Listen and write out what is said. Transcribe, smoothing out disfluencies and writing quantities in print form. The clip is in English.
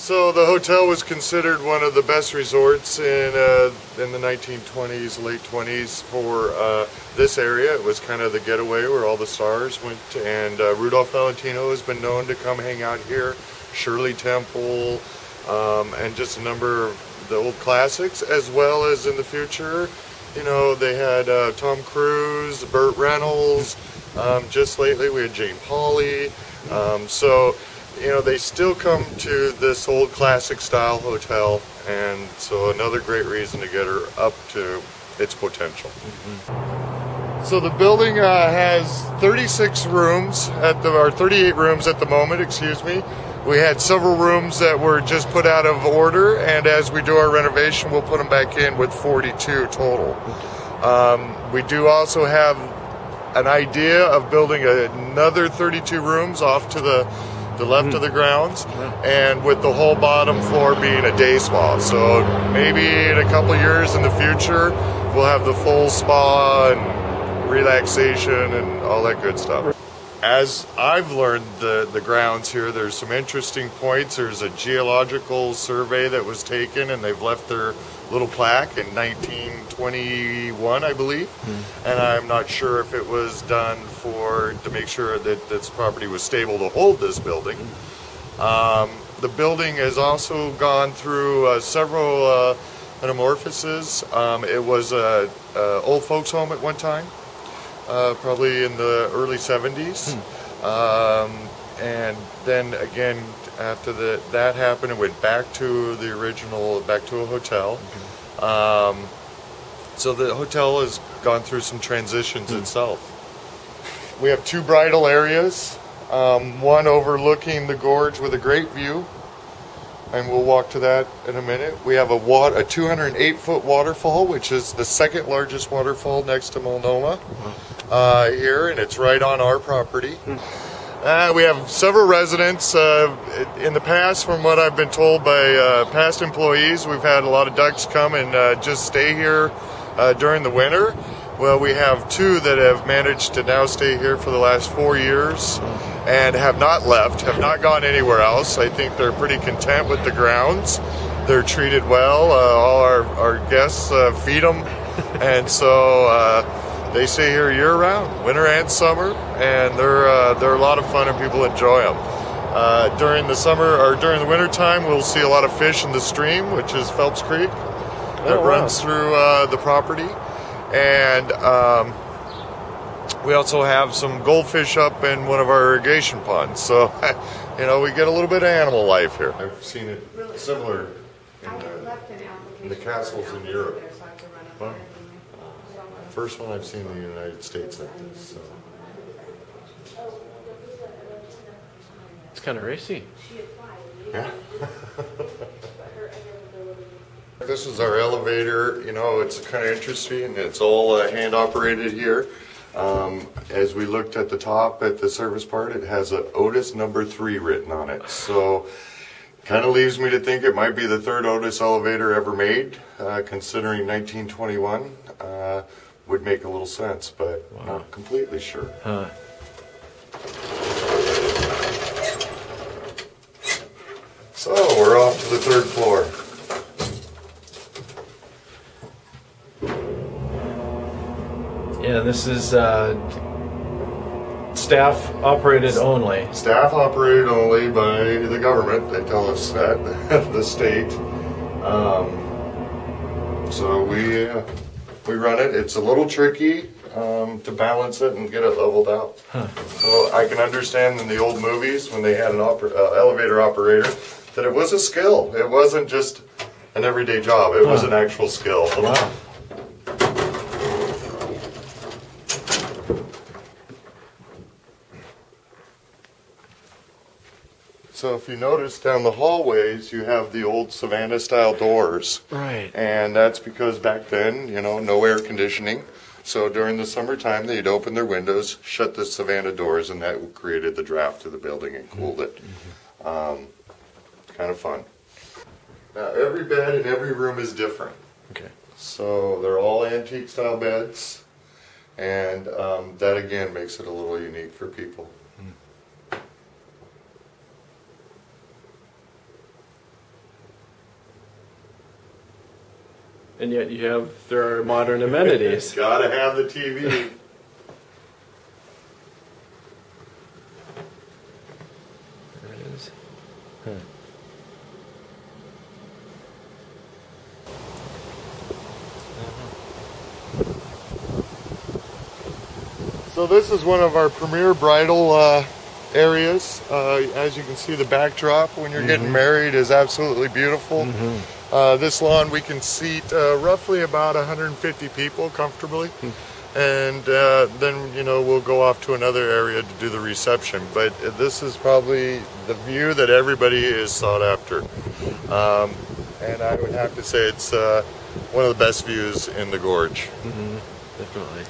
So the hotel was considered one of the best resorts in the 1920s, late 20s for this area. It was kind of the getaway where all the stars went, and Rudolph Valentino has been known to come hang out here, Shirley Temple, and just a number of the old classics, as well as in the future. You know, they had Tom Cruise, Burt Reynolds, just lately we had Jane Pauley, so you know, they still come to this old classic style hotel, and so another great reason to get her up to its potential. So the building has 36 rooms or 38 rooms at the moment, excuse me. We had several rooms that were just put out of order, and as we do our renovation, we'll put them back in with 42 total. We do also have an idea of building another 32 rooms off to the left of the grounds, and with the whole bottom floor being a day spa. So maybe in a couple of years in the future, we'll have the full spa and relaxation and all that good stuff. As I've learned the grounds here, there's some interesting points. There's a geological survey that was taken, and they've left their little plaque in 1921, I believe. And I'm not sure if it was done to make sure that this property was stable to hold this building. The building has also gone through several metamorphoses. It was an old folks home at one time. Probably in the early 70s, and then again after that happened, it went back to the original, back to a hotel. So the hotel has gone through some transitions itself. We have two bridal areas, one overlooking the gorge with a great view, and we'll walk to that in a minute. We have a 208-foot waterfall, which is the second largest waterfall next to Multnomah here, and it's right on our property. We have several residents. In the past, from what I've been told by past employees, we've had a lot of ducks come and just stay here during the winter. Well, we have two that have managed to now stay here for the last 4 years and have not left, have not gone anywhere else. I think they're pretty content with the grounds. They're treated well. All our guests feed them, and so they stay here year-round, winter and summer, and they're a lot of fun and people enjoy them. During the summer or during the winter time, we'll see a lot of fish in the stream, which is Phelps Creek, that runs through the property. And we also have some goldfish up in one of our irrigation ponds. So, you know, we get a little bit of animal life here. I've seen it similar in the castles in Europe. Huh? First one I've seen in the United States like this. So. It's kind of racy. Yeah. This is our elevator. You know, it's kind of interesting. It's all hand operated here. As we looked at the top at the service part, it has an Otis number 3 written on it. So kind of leaves me to think it might be the third Otis elevator ever made, considering 1921. Would make a little sense, but not completely sure. So we're off to the third floor. Yeah, this is staff operated only. Staff operated only by the government. They tell us that, the state. So we run it. It's a little tricky to balance it and get it leveled out. So I can understand in the old movies when they had an elevator operator that it was a skill. It wasn't just an everyday job. It was an actual skill. Wow. So if you notice down the hallways, you have the old Savannah style doors. Right. And that's because back then, you know, no air conditioning. So during the summertime, they'd open their windows, shut the Savannah doors, and that created the draft to the building and cooled it. Kind of fun. Now, every bed in every room is different. Okay. So they're all antique style beds. And that, again, makes it a little unique for people. And yet there are modern amenities. Gotta have the TV. There it is. Huh. So this is one of our premier bridal areas. As you can see, the backdrop when you're getting married is absolutely beautiful. This lawn we can seat roughly about 150 people comfortably, and then we'll go off to another area to do the reception. But this is probably the view that everybody is sought after, and I would have to say it's one of the best views in the gorge. Definitely.